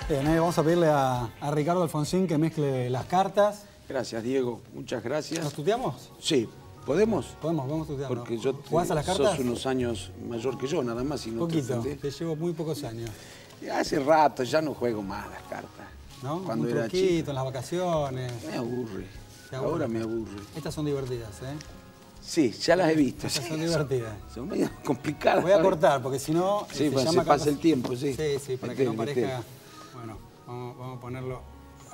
Bien, vamos a pedirle a Ricardo Alfonsín que mezcle las cartas. Gracias, Diego. Muchas gracias. ¿Nos tuteamos? Sí. ¿Podemos? Podemos tutearnos. Porque yo ¿Jugás a las cartas? sos unos años mayor que yo, nada más. Si no Poquito, te llevo muy pocos años. Hace rato ya no juego más las cartas. ¿No? Cuando Un era truquito chico. en las vacaciones. Me aburre. ¿Te aburre? Ahora me aburre. Estas son divertidas, ¿eh? Sí, ya las he visto. Estas son divertidas. Son medio complicadas. Voy a cortar, porque si no... Sí, pues se pasa el tiempo, sí. Sí, para que no parezca... Bueno, vamos a ponerlo...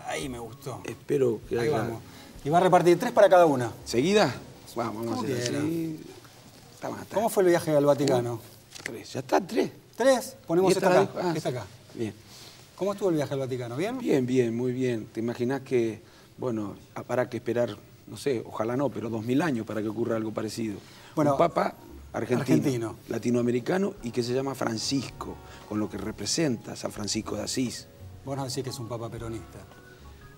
Ahí me gustó. Espero que Ahí haya... vamos. Y va a repartir 3 para cada una. ¿Seguida? Vamos a hacer quiera. así. ¿Cómo fue el viaje al Vaticano? 3. Ya está, 3. 3. Ponemos esta acá. Ah, Esta acá. Bien. ¿Cómo estuvo el viaje al Vaticano? ¿Bien? Bien, muy bien. ¿Te imaginas que, bueno, habrá que esperar, no sé, ojalá no, pero 2000 años para que ocurra algo parecido? Bueno, un papa argentino, latinoamericano y que se llama Francisco, con lo que representa San Francisco de Asís. Vos no decís que es un papa peronista.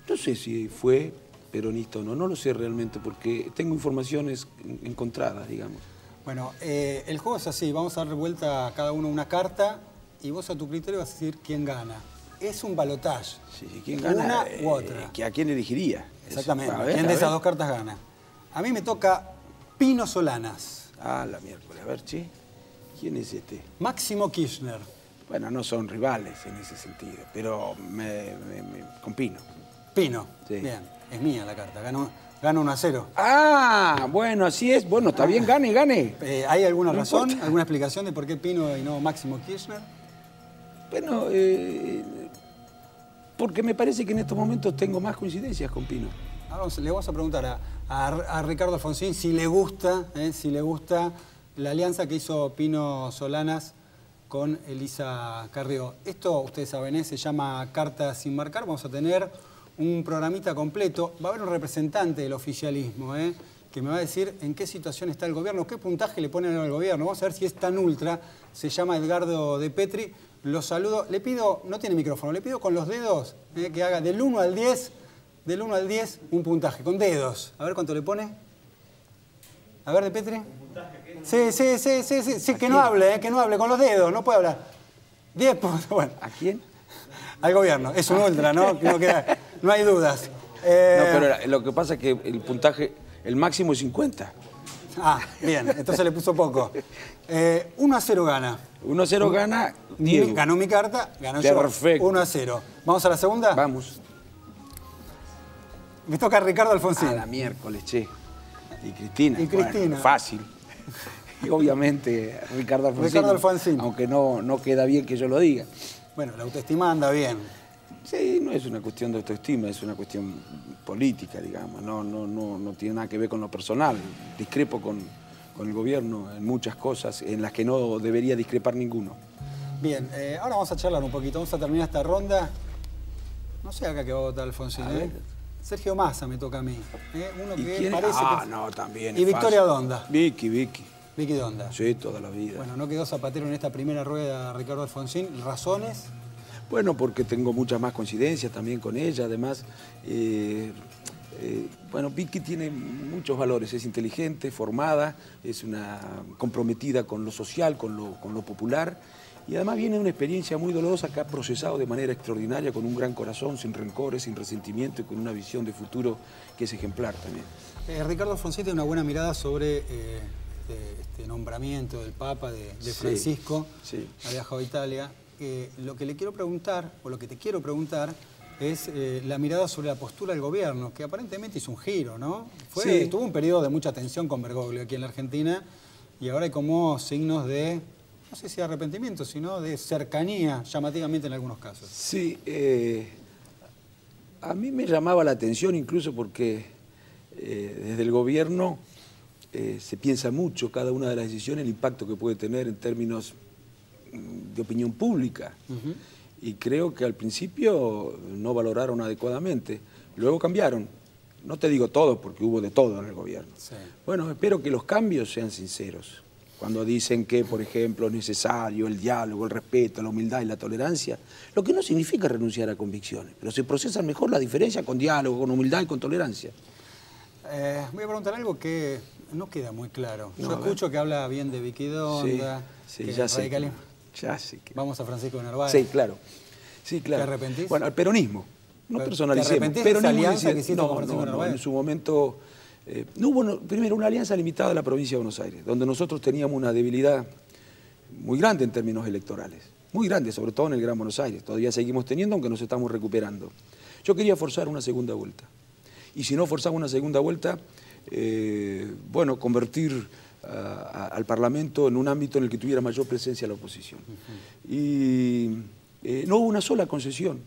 No sé si fue peronista o no, no lo sé realmente porque tengo informaciones encontradas, digamos. Bueno, el juego es así, vamos a dar vuelta a cada uno una carta y vos a tu criterio vas a decir quién gana. Es un balotaje. Sí, ¿quién gana? Una u otra. ¿A quién elegiría? Exactamente, A ver, ¿quién de esas dos cartas gana? A mí me toca Pino Solanas. Ah, la miércoles, a ver, che. ¿Quién es este? Máximo Kirchner. Bueno, no son rivales en ese sentido, pero con Pino. Pino, sí. Bien, es mía la carta, gano 1-0. Ah, bueno, así es. Bueno, está bien, gane. ¿Hay alguna razón, importa. alguna explicación de por qué Pino y no Máximo Kirchner? Bueno, porque me parece que en estos momentos tengo más coincidencias con Pino. Ahora le vamos a preguntar a Ricardo Alfonsín si le gusta la alianza que hizo Pino Solanas con Elisa Carrió. Esto, ustedes saben, se llama Cartas sin marcar. Vamos a tener un programita completo. Va a haber un representante del oficialismo, que me va a decir en qué situación está el gobierno, qué puntaje le ponen al gobierno. Vamos a ver si es tan ultra. Se llama Edgardo de Petri. Lo saludo. Le pido, no tiene micrófono, le pido con los dedos que haga del 1 al 10, un puntaje, con dedos. A ver cuánto le pone. A ver, de Petri. Sí, que no hable, con los dedos, no puede hablar. 10 puntos, bueno. ¿A quién? Al gobierno, es un ultra, ¿no? No hay dudas. No, pero lo que pasa es que el puntaje, el máximo es 50. Ah, bien, entonces le puso poco. 1-0 gana. 1-0 gana Diego. Ganó mi carta, ganó Perfecto. yo. 1-0. ¿Vamos a la segunda? Vamos. Me toca Ricardo Alfonsín. A la miércoles, che. Y Cristina. Y Cristina. Bueno, fácil. Y obviamente Ricardo Alfonsín. Aunque no queda bien que yo lo diga. Bueno, la autoestima anda bien. Sí, no es una cuestión de autoestima, es una cuestión política, digamos. No tiene nada que ver con lo personal. Discrepo con el gobierno en muchas cosas en las que no debería discrepar ninguno. Bien, ahora vamos a charlar un poquito. Vamos a terminar esta ronda. No sé acá que va a votar Alfonsín, Sergio Massa me toca a mí. Uno que ¿Quién? parece que... no, también Y Victoria Donda. Vicky. Vicky Donda. Sí, toda la vida. Bueno, no quedó Zapatero en esta primera rueda, Ricardo Alfonsín. ¿Razones? Bueno, porque tengo muchas más coincidencias también con ella. Además, bueno, Vicky tiene muchos valores. Es inteligente, formada, es una comprometida con lo social, con lo popular. Y además viene de una experiencia muy dolorosa que ha procesado de manera extraordinaria, con un gran corazón, sin rencores, sin resentimiento y con una visión de futuro que es ejemplar también. Ricardo Alfonsín tiene una buena mirada sobre este nombramiento del Papa, de Francisco. Sí. Ha viajado a Italia. Lo que le quiero preguntar, o lo que te quiero preguntar, es la mirada sobre la postura del gobierno, que aparentemente hizo un giro, ¿no? Tuvo un periodo de mucha tensión con Bergoglio aquí en la Argentina y ahora hay como signos de, no sé si de arrepentimiento, sino de cercanía, llamativamente en algunos casos. Sí, a mí me llamaba la atención incluso porque desde el gobierno se piensa mucho cada una de las decisiones, el impacto que puede tener en términos de opinión pública. Y creo que al principio no valoraron adecuadamente. Luego cambiaron. No te digo todo, porque hubo de todo en el gobierno. Sí. Bueno, espero que los cambios sean sinceros. Cuando dicen que, por ejemplo, es necesario el diálogo, el respeto, la humildad y la tolerancia, lo que no significa renunciar a convicciones, pero se procesa mejor la diferencia con diálogo, con humildad y con tolerancia. Voy a preguntar algo que no queda muy claro. Yo escucho que habla bien de Vicky Donda, sí, que ya radicalismo. Ya sé que... Vamos a Francisco de Narváez. Sí, claro. Sí, claro. ¿Te arrepentís? Bueno, al peronismo. No personalicemos. ¿Te arrepentís de esa alianza que hiciste con Francisco Narváez? En su momento no hubo, primero, una alianza limitada a la provincia de Buenos Aires, donde nosotros teníamos una debilidad muy grande en términos electorales. Muy grande, sobre todo en el Gran Buenos Aires. Todavía seguimos teniendo, aunque nos estamos recuperando. Yo quería forzar una segunda vuelta. Y si no forzaba una segunda vuelta, bueno, convertir al Parlamento en un ámbito en el que tuviera mayor presencia la oposición. Y no hubo una sola concesión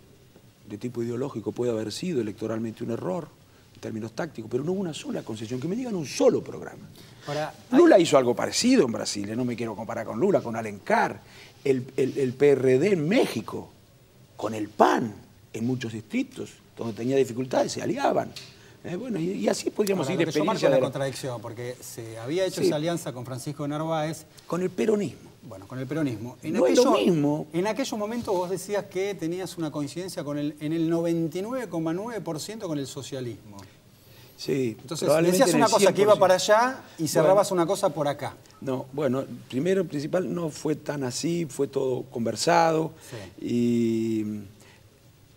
de tipo ideológico, puede haber sido electoralmente un error, en términos tácticos, pero no hubo una sola concesión, que me digan un solo programa. Ahora, Lula hizo algo parecido en Brasil, no me quiero comparar con Lula, con Alencar, el PRD en México, con el PAN en muchos distritos, donde tenía dificultades, se aliaban. Bueno, y así podríamos ir experiencia de la contradicción, porque se había hecho esa alianza con Francisco Narváez. Con el peronismo. Bueno, con el peronismo. No es lo mismo. En aquellos momentos vos decías que tenías una coincidencia en el 99,9% con el socialismo. Sí. Entonces decías una cosa que iba para allá y cerrabas una cosa por acá. No, bueno, primero, principal, no fue tan así, fue todo conversado. Sí. Y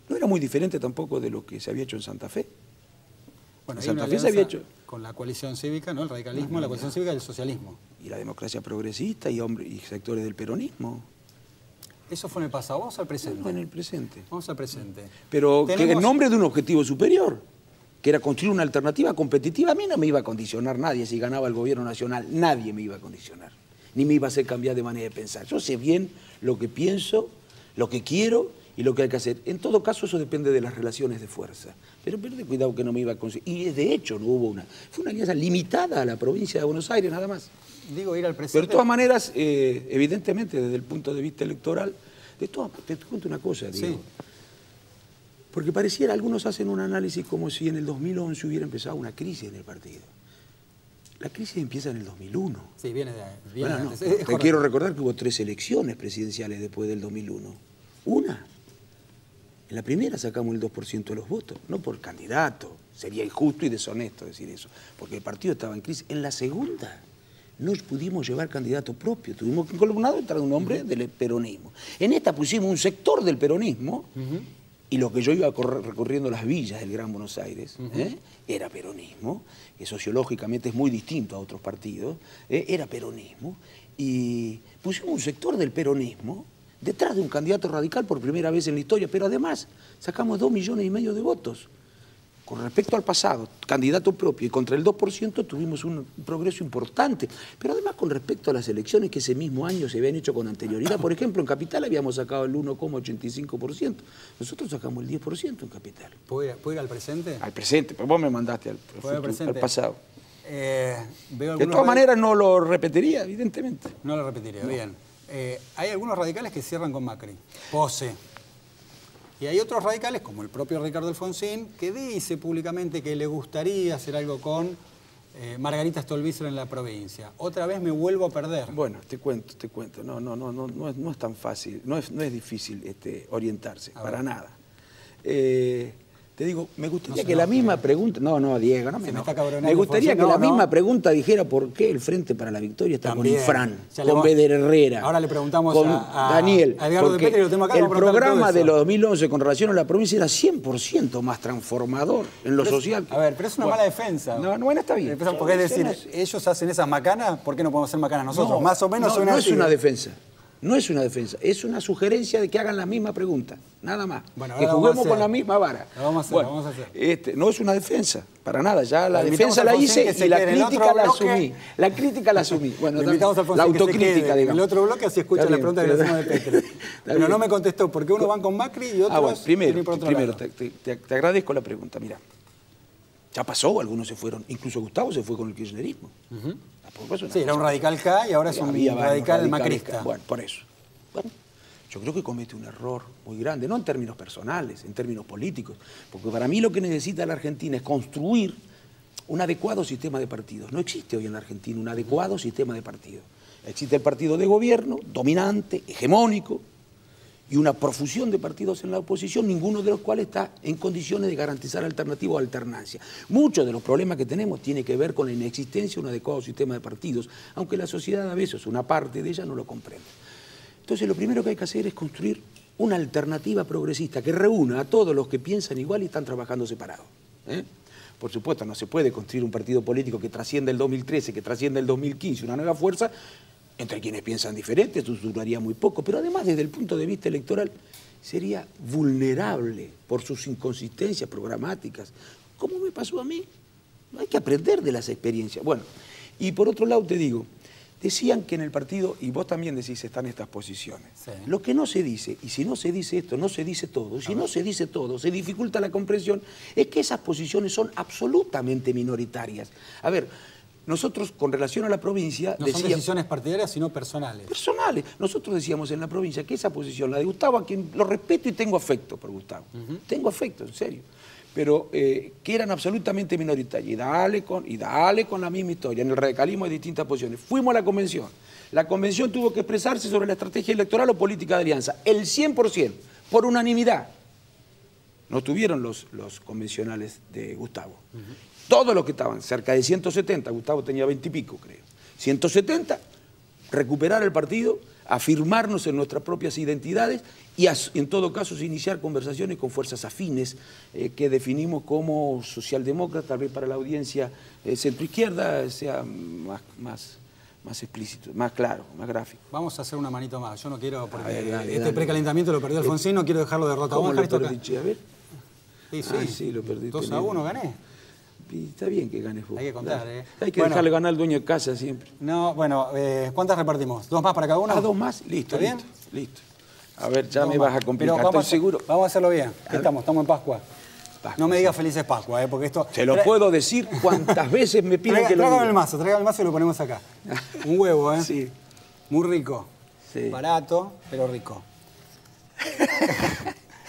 no era muy diferente tampoco de lo que se había hecho en Santa Fe. Bueno, en Santa Fe se había hecho con la coalición cívica, ¿no? El radicalismo, la coalición cívica y el socialismo. Y la democracia progresista y sectores del peronismo. ¿Eso fue en el pasado? Vamos al presente. No, en el presente. Vamos al presente. Pero que en nombre de un objetivo superior, que era construir una alternativa competitiva, a mí no me iba a condicionar nadie si ganaba el gobierno nacional. Nadie me iba a condicionar. Ni me iba a hacer cambiar de manera de pensar. Yo sé bien lo que pienso, lo que quiero y lo que hay que hacer. En todo caso, eso depende de las relaciones de fuerza. Pero de cuidado que no me iba a conseguir. Y de hecho no hubo una. Fue una alianza limitada a la provincia de Buenos Aires, nada más. Digo, ir al presente. Pero de todas maneras, evidentemente, desde el punto de vista electoral, te cuento una cosa, digo. Sí. Porque pareciera, algunos hacen un análisis como si en el 2011 hubiera empezado una crisis en el partido. La crisis empieza en el 2001. Sí, viene bueno, antes. No, te quiero recordar que hubo 3 elecciones presidenciales después del 2001. Una. En la primera sacamos el 2% de los votos, no por candidato. Sería injusto y deshonesto decir eso, porque el partido estaba en crisis. En la segunda no pudimos llevar candidato propio, tuvimos que columnado entrar un hombre del peronismo. En esta pusimos un sector del peronismo y lo que yo iba recorriendo las villas del Gran Buenos Aires era peronismo, que sociológicamente es muy distinto a otros partidos, era peronismo, y pusimos un sector del peronismo detrás de un candidato radical por primera vez en la historia, pero además sacamos 2,5 millones de votos. Con respecto al pasado, candidato propio, y contra el 2% tuvimos un progreso importante. Pero además con respecto a las elecciones que ese mismo año se habían hecho con anterioridad, por ejemplo, en Capital habíamos sacado el 1,85%. Nosotros sacamos el 10% en Capital. ¿Puedo ir al presente? Al presente, pero vos me mandaste al pasado. Veo de todas maneras no lo repetiría, evidentemente. No lo repetiría, no. Bien. Hay algunos radicales que cierran con Macri. Pose. Y hay otros radicales, como el propio Ricardo Alfonsín, que dice públicamente que le gustaría hacer algo con Margarita Stolbizer en la provincia. Otra vez me vuelvo a perder. Bueno, te cuento. No es tan fácil, no es difícil orientarse, para nada. Te digo, me gustaría que la misma pregunta... No, Diego, no me enojes. Me gustaría que la misma pregunta dijera por qué el Frente para la Victoria está con Infran, con Beder Herrera. Ahora le preguntamos con Daniel. A Edgardo de Petri, lo tengo acá, el programa de los 2011 con relación a la provincia era 100% más transformador en lo social. A ver, pero es una mala defensa. No, está bien. Porque es decir, ellos hacen esas macanas, ¿por qué no podemos hacer macanas nosotros? Más o menos no es una defensa. No es una defensa, es una sugerencia de que hagan la misma pregunta, nada más. Bueno, que juguemos con la misma vara. Lo vamos a hacer. No es una defensa, para nada. Ya la defensa la hice y la crítica la asumí. La crítica la asumí. Bueno, la autocrítica, digamos. El otro bloque así escucha la pregunta que le hacemos de Petri. Pero no me contestó, porque unos van con Macri y otros primero te agradezco la pregunta. Mira, ya pasó, algunos se fueron, incluso Gustavo se fue con el kirchnerismo. Sí, era un radical K y ahora es un radical macrista. Bueno, por eso. Bueno, yo creo que comete un error muy grande, no en términos personales, en términos políticos, porque para mí lo que necesita la Argentina es construir un adecuado sistema de partidos. No existe hoy en la Argentina un adecuado sistema de partidos. Existe el partido de gobierno, dominante, hegemónico, y una profusión de partidos en la oposición, ninguno de los cuales está en condiciones de garantizar alternativa o alternancia. Muchos de los problemas que tenemos tienen que ver con la inexistencia de un adecuado sistema de partidos, aunque la sociedad a veces, una parte de ella, no lo comprende. Entonces lo primero que hay que hacer es construir una alternativa progresista que reúna a todos los que piensan igual y están trabajando separados. Por supuesto, no se puede construir un partido político que trascienda el 2013, que trascienda el 2015, una nueva fuerza, entre quienes piensan diferente, eso duraría muy poco, pero además desde el punto de vista electoral sería vulnerable por sus inconsistencias programáticas. ¿Cómo me pasó a mí? Hay que aprender de las experiencias. Bueno, y por otro lado te digo, decían que en el partido, y vos también decís, están estas posiciones. Sí. Lo que no se dice, y si no se dice esto, no se dice todo, y si no se dice todo, se dificulta la comprensión, es que esas posiciones son absolutamente minoritarias. A ver, nosotros con relación a la provincia... No son decisiones partidarias, sino personales. Personales. Nosotros decíamos en la provincia que esa posición, la de Gustavo, a quien lo respeto y tengo afecto por Gustavo. Tengo afecto, en serio. Pero que eran absolutamente minoritarias. Y dale con la misma historia. En el radicalismo hay distintas posiciones. Fuimos a la convención. La convención tuvo que expresarse sobre la estrategia electoral o política de alianza. El 100%, por unanimidad. No tuvieron los convencionales de Gustavo. Todos los que estaban, cerca de 170, Gustavo tenía 20 y pico, creo. 170, recuperar el partido, afirmarnos en nuestras propias identidades y en todo caso iniciar conversaciones con fuerzas afines que definimos como socialdemócratas, tal vez para la audiencia centroizquierda sea más explícito, más claro, más gráfico. Vamos a hacer una manito más. Yo no quiero, porque dale. Precalentamiento lo perdió Alfonsín, no quiero dejarlo derrotado. ¿Cómo lo perdí? A ver. Sí, lo perdí. 2-1 gané. Y está bien que ganes vos. Hay que contar, Hay que dejarle ganar al dueño de casa siempre. No, bueno, ¿cuántas repartimos? ¿2 más para cada uno? Ah, 2 más, listo, ¿Está bien? Listo. A ver, ya me vas a complicar, estoy seguro. Vamos a hacerlo bien. Estamos en Pascua. No me digas felices Pascua, porque esto... Se lo puedo decir cuantas veces me piden que lo diga. Tráigame el mazo y lo ponemos acá. Un huevo, Sí. Muy rico. Sí. Barato, pero rico.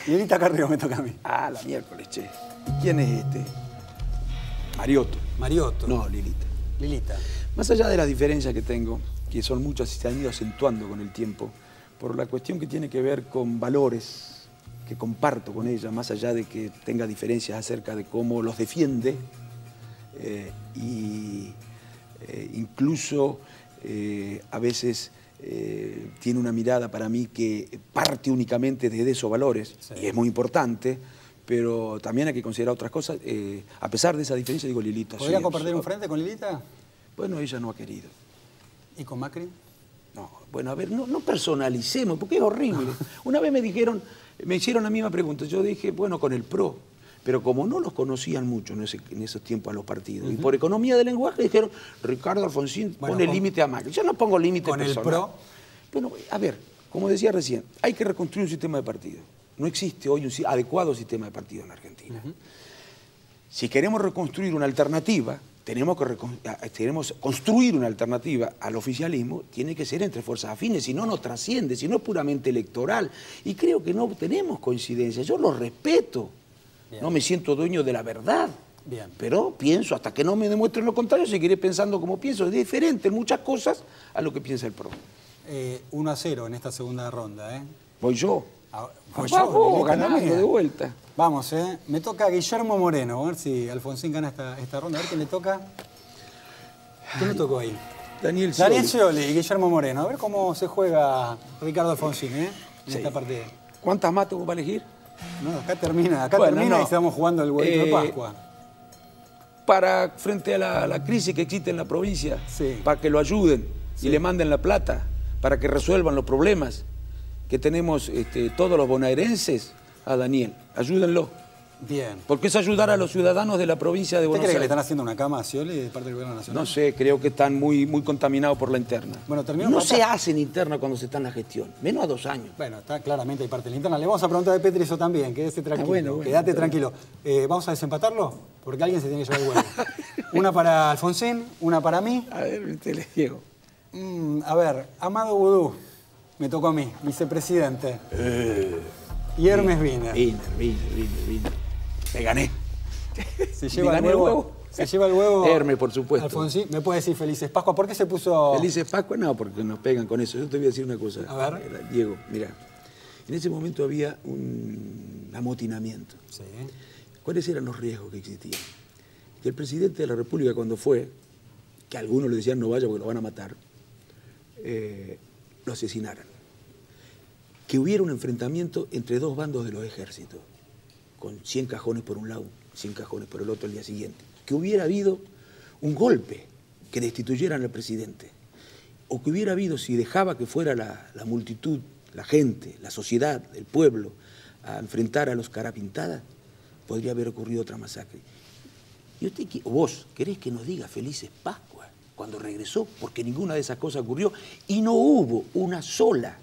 Lilita Carrió me toca a mí. Ah, la miércoles, che. ¿Quién es este? Mariotto. Mariotto. No, Lilita. Lilita. Más allá de las diferencias que tengo, que son muchas y se han ido acentuando con el tiempo, por la cuestión que tiene que ver con valores que comparto con ella, más allá de que tenga diferencias acerca de cómo los defiende, incluso a veces tiene una mirada para mí que parte únicamente desde esos valores, sí. Y es muy importante, pero también hay que considerar otras cosas. A pesar de esa diferencia, digo, Lilita... ¿Podría compartir un frente con Lilita? Bueno, ella no ha querido. ¿Y con Macri? No, bueno, a ver, no personalicemos, porque es horrible. Una vez me hicieron la misma pregunta, yo dije, bueno, con el PRO, pero como no los conocían mucho en esos tiempos a los partidos, y por economía del lenguaje dijeron, Ricardo Alfonsín pone límite a Macri. Yo no pongo límite personal. ¿Con el PRO? Bueno, a ver, como decía recién, hay que reconstruir un sistema de partido. No existe hoy un adecuado sistema de partido en Argentina. Si queremos reconstruir una alternativa, tenemos que construir una alternativa al oficialismo, tiene que ser entre fuerzas afines, si no, no trasciende, si no es puramente electoral. Y creo que no tenemos coincidencia, yo lo respeto, bien. No me siento dueño de la verdad, bien. Pero pienso, hasta que no me demuestren lo contrario, seguiré pensando como pienso, es diferente en muchas cosas a lo que piensa el PRO. 1-0 en esta segunda ronda, ¿eh? Voy yo. Pues vos, ganando de vuelta. Vamos, me toca Guillermo Moreno. A ver si Alfonsín gana esta ronda. A ver quién le toca. ¿Quién le tocó ahí? Daniel Scioli. Daniel Scioli y Guillermo Moreno. A ver cómo se juega Ricardo Alfonsín, en esta partida. ¿Cuántas más tengo para elegir? No, acá termina y estamos jugando el huevito de Pascua. Frente a la crisis que existe en la provincia, sí. Para que lo ayuden y le manden la plata, para que resuelvan los problemas que tenemos todos los bonaerenses, a Daniel. Ayúdenlo. Bien. Porque es ayudar a los ciudadanos de la provincia de Buenos Aires. ¿Usted cree que le están haciendo una cama a Scioli de parte del gobierno nacional? No sé, creo que están muy contaminados por la interna. Bueno, no se hacen interna cuando se está en la gestión, menos a 2 años. Bueno, está claramente hay parte de la interna. Le vamos a preguntar de Petri eso también, quédese tranquilo. Bueno, quédate tranquilo. ¿Vamos a desempatarlo? Porque alguien se tiene que llevar el huevo. Una para Alfonsín, una para mí. A ver, te le digo. A ver, Amado Vudú. Me tocó a mí, vicepresidente. Y Hermes Wiener. Wiener. Me gané. Se lleva el huevo. Se lleva el huevo. Hermes, por supuesto. Alfonsín, ¿me puede decir Felices Pascua? ¿Por qué se puso...? Felices Pascua, no, porque nos pegan con eso. Yo te voy a decir una cosa. A ver. Diego, mira. En ese momento había un amotinamiento. Sí. ¿Cuáles eran los riesgos que existían? Que el presidente de la República, cuando fue, que algunos le decían no vaya porque lo van a matar, lo asesinaran. que hubiera un enfrentamiento entre dos bandos de los ejércitos, con 100 cajones por un lado, 100 cajones por el otro el día siguiente, que hubiera habido un golpe que destituyeran al presidente, o que hubiera habido, si dejaba que fuera la multitud, la gente, la sociedad, el pueblo, a enfrentar a los carapintadas, podría haber ocurrido otra masacre. Y usted, o vos, querés que nos diga felices Pascuas cuando regresó, porque ninguna de esas cosas ocurrió y no hubo una sola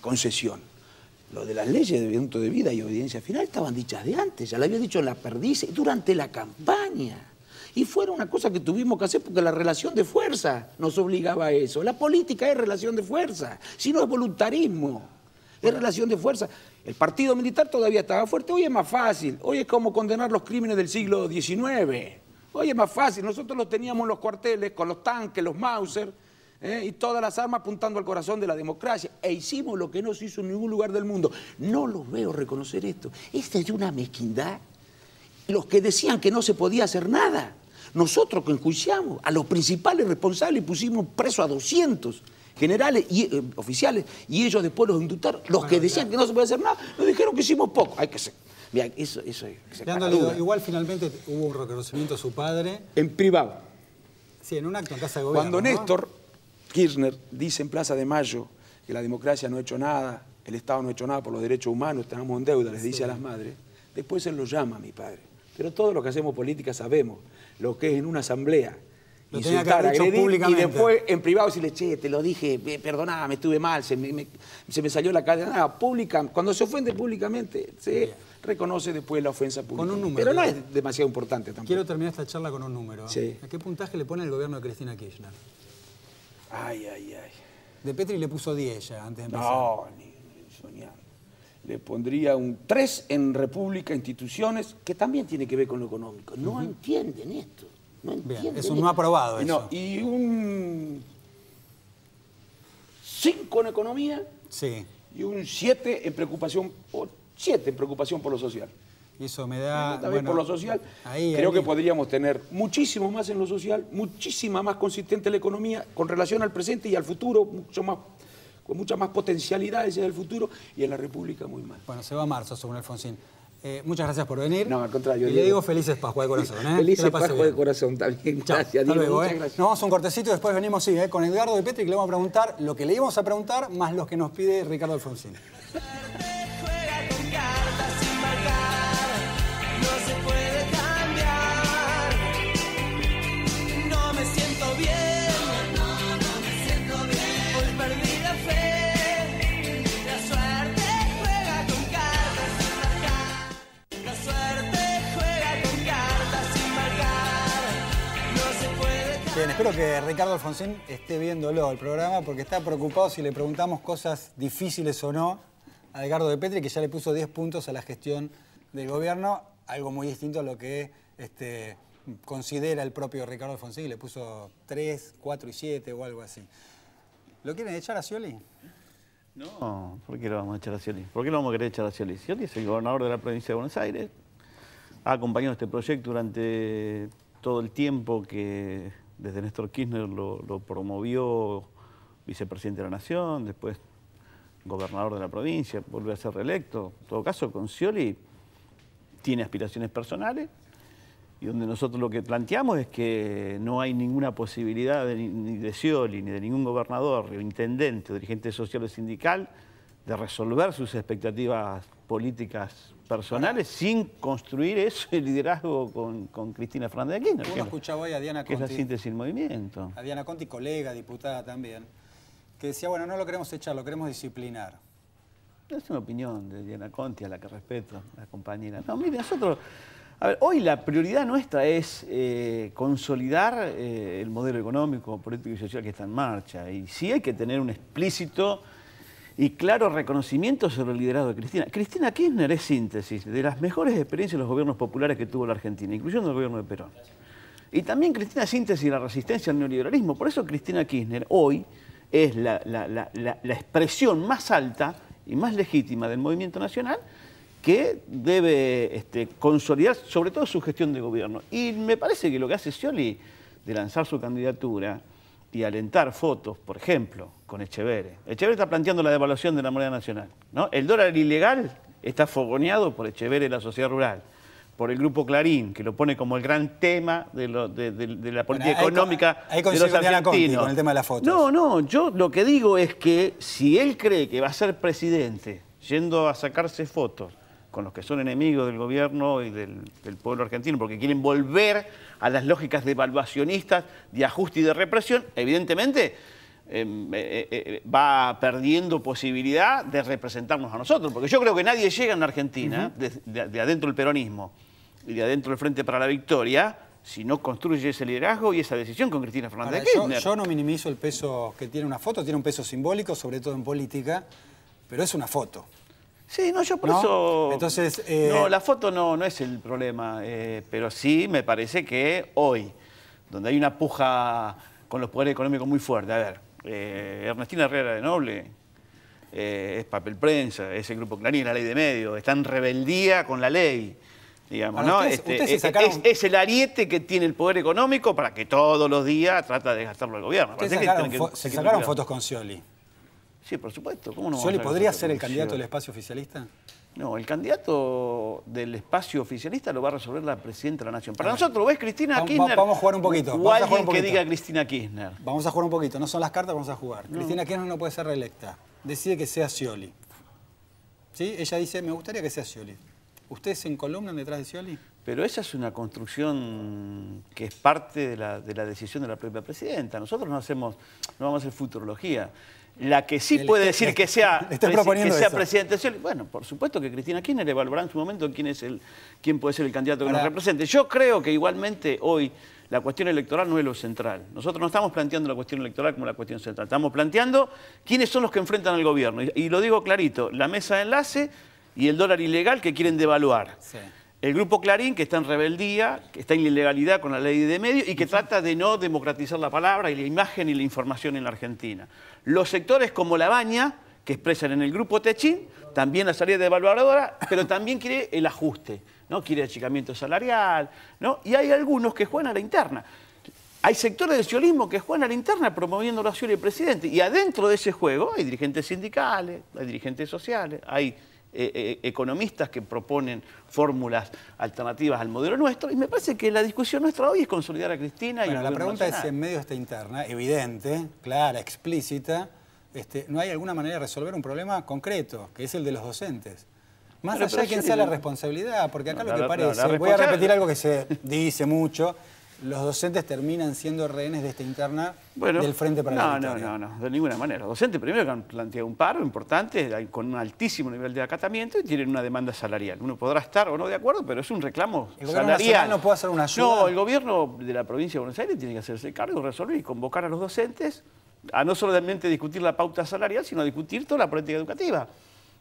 concesión. Lo de las leyes de viento de vida y obediencia final estaban dichas de antes, ya lo había dicho en la perdiz durante la campaña. Y fue una cosa que tuvimos que hacer porque la relación de fuerza nos obligaba a eso. La política es relación de fuerza, si no es voluntarismo, es relación de fuerza. El partido militar todavía estaba fuerte, hoy es más fácil, hoy es como condenar los crímenes del siglo XIX. Hoy es más fácil, nosotros los teníamos en los cuarteles con los tanques, los Mauser, y todas las armas apuntando al corazón de la democracia. E hicimos lo que no se hizo en ningún lugar del mundo. No los veo reconocer esto. Esta es una mezquindad. Los que decían que no se podía hacer nada, nosotros que enjuiciamos a los principales responsables y pusimos preso a 200 generales y oficiales, y ellos después los indultaron. Los que decían que no se podía hacer nada, nos dijeron que hicimos poco. Hay que ser. Mira, eso es igual finalmente hubo un reconocimiento a su padre. En privado. Sí, en un acto en Casa de Gobierno. Cuando Néstor Kirchner dice en Plaza de Mayo que la democracia no ha hecho nada, el Estado no ha hecho nada por los derechos humanos, estamos en deuda, les dice a las madres, después él lo llama a mi padre. Pero todos los que hacemos política sabemos lo que es en una asamblea insultar, agredir y después en privado decirle, che, te lo dije, perdoná, me estuve mal, se me salió la cadena. Cuando se ofende públicamente, se reconoce después la ofensa pública. Con un número. Pero no es demasiado importante tampoco. Quiero terminar esta charla con un número. Sí. ¿A qué puntaje le pone el gobierno de Cristina Kirchner? Ay. De Petri le puso 10 ya, antes de empezar. No, ni soñando. Le pondría un 3 en República, instituciones, que también tiene que ver con lo económico. No entienden esto. No entienden. Bien, es un no aprobado eso. No, y un 5 en economía. Sí. Y un 7 en preocupación, o 7 en preocupación por lo social. Y eso me da... También por lo social. Creo que podríamos tener muchísimo más en lo social, muchísima más consistente la economía con relación al presente y al futuro, con muchas más potencialidades en el futuro, y en la República muy mal. Bueno, se va a marzo, según Alfonsín. Muchas gracias por venir. No, al contrario. Y le digo felices Pascua de corazón. Felices Pascua de corazón también. Gracias, Diego. Luego, muchas gracias. Nos vamos a un cortecito y después venimos con Edgardo de Petri, que le vamos a preguntar lo que le íbamos a preguntar, más lo que nos pide Ricardo Alfonsín. Bien, espero que Ricardo Alfonsín esté viéndolo el programa porque está preocupado si le preguntamos cosas difíciles o no a Edgardo de Petri, que ya le puso 10 puntos a la gestión del gobierno, algo muy distinto a lo que considera el propio Ricardo Alfonsín, y le puso 3, 4 y 7 o algo así. ¿Lo quieren echar a Scioli? No, ¿por qué lo vamos a echar a Scioli? ¿Por qué lo vamos a querer echar a Scioli? Scioli es el gobernador de la provincia de Buenos Aires, ha acompañado este proyecto durante todo el tiempo que desde Néstor Kirchner lo promovió vicepresidente de la Nación, después gobernador de la provincia, volvió a ser reelecto. En todo caso, con Scioli tiene aspiraciones personales y donde nosotros lo que planteamos es que no hay ninguna posibilidad ni de Scioli, ni de ningún gobernador, o intendente, o dirigente social o sindical de resolver sus expectativas políticas personales sin construir ese liderazgo con Cristina Fernández de Kirchner. Uno escuchaba hoy a Diana Conti. Que es la síntesis del movimiento. A Diana Conti, colega, diputada también, que decía, bueno, no lo queremos echar, lo queremos disciplinar. Es una opinión de Diana Conti, a la que respeto, la compañera. No, mire, nosotros... A ver, hoy la prioridad nuestra es consolidar el modelo económico, político y social que está en marcha. Y sí hay que tener un explícito y claro reconocimiento sobre el liderazgo de Cristina. Cristina Kirchner es síntesis de las mejores experiencias de los gobiernos populares que tuvo la Argentina, incluyendo el gobierno de Perón. Y también Cristina es síntesis de la resistencia al neoliberalismo. Por eso Cristina Kirchner hoy es la expresión más alta y más legítima del movimiento nacional, que debe consolidar sobre todo su gestión de gobierno. Y me parece que lo que hace Scioli de lanzar su candidatura y alentar fotos, por ejemplo, con Echeverre. Echeverre está planteando la devaluación de la moneda nacional, ¿no? El dólar ilegal está fogoneado por Echeverre y la sociedad rural, por el Grupo Clarín, que lo pone como el gran tema de la política económica de los argentinos. Con el tema de las fotos. No, yo lo que digo es que si él cree que va a ser presidente yendo a sacarse fotos con los que son enemigos del gobierno y del pueblo argentino, porque quieren volver a las lógicas devaluacionistas, de ajuste y de represión, evidentemente va perdiendo posibilidad de representarnos a nosotros, porque yo creo que nadie llega en Argentina, de adentro del peronismo y de adentro del Frente para la Victoria, si no construye ese liderazgo y esa decisión con Cristina Fernández de Kirchner. Yo no minimizo el peso que tiene una foto, tiene un peso simbólico, sobre todo en política, pero es una foto. Sí, no, yo por eso... Entonces, no, la foto no es el problema, pero sí me parece que hoy, donde hay una puja con los poderes económicos muy fuerte, a ver, Ernestina Herrera de Noble es papel prensa, es el Grupo Clarín, la ley de medios, está en rebeldía con la ley, digamos, ¿no? Es el ariete que tiene el poder económico para que todos los días trata de gastarlo el gobierno. Se sacaron fotos con Scioli. Sí, por supuesto. ¿Cómo no ¿Scioli podría ser el candidato del espacio oficialista? No, el candidato del espacio oficialista lo va a resolver la presidenta de la Nación. Para nosotros, ¿ves Cristina Kirchner? Vamos a jugar un poquito. O alguien que diga Cristina Kirchner. Vamos a jugar un poquito. No son las cartas, vamos a jugar. No. Cristina Kirchner no puede ser reelecta. Decide que sea Scioli. ¿Sí? Ella dice, me gustaría que sea Scioli. ¿Ustedes se encolumnan detrás de Scioli? Pero esa es una construcción que es parte de la decisión de la propia presidenta. Nosotros no vamos a hacer futurología. La que sí puede decir que sea presidente Scioli, bueno, por supuesto que Cristina Kirchner evaluará en su momento quién puede ser el candidato que nos represente. Yo creo que igualmente hoy la cuestión electoral no es lo central. Nosotros no estamos planteando la cuestión electoral como la cuestión central. Estamos planteando quiénes son los que enfrentan al gobierno. Y lo digo clarito, la mesa de enlace y el dólar ilegal que quieren devaluar. Sí. El Grupo Clarín, que está en rebeldía, que está en ilegalidad con la ley de medios y que trata de no democratizar la palabra y la imagen y la información en la Argentina. Los sectores como La Baña, que expresan en el Grupo Techín, también la salida devaluadora, pero también quiere el ajuste, ¿no? Quiere achicamiento salarial, ¿no? Y hay algunos que juegan a la interna. Hay sectores del sciolismo que juegan a la interna promoviendo la Scioli del presidente. Y adentro de ese juego hay dirigentes sindicales, hay dirigentes sociales, hay economistas que proponen fórmulas alternativas al modelo nuestro, y me parece que la discusión nuestra hoy es consolidar a Cristina. Bueno, la pregunta es, en medio de esta interna, evidente, clara, explícita, ¿no hay alguna manera de resolver un problema concreto, que es el de los docentes? Más allá de quién sea la responsabilidad, porque acá lo que parece, voy a repetir algo que se dice mucho, los docentes terminan siendo rehenes de esta interna del Frente para la Victoria. No, de ninguna manera. Los docentes primero que han planteado un paro importante, con un altísimo nivel de acatamiento y tienen una demanda salarial. Uno podrá estar o no de acuerdo, pero es un reclamo salarial. ¿El gobierno nacional no puede hacer una ayuda? No, el gobierno de la provincia de Buenos Aires tiene que hacerse cargo, resolver y convocar a los docentes a no solamente discutir la pauta salarial, sino a discutir toda la política educativa.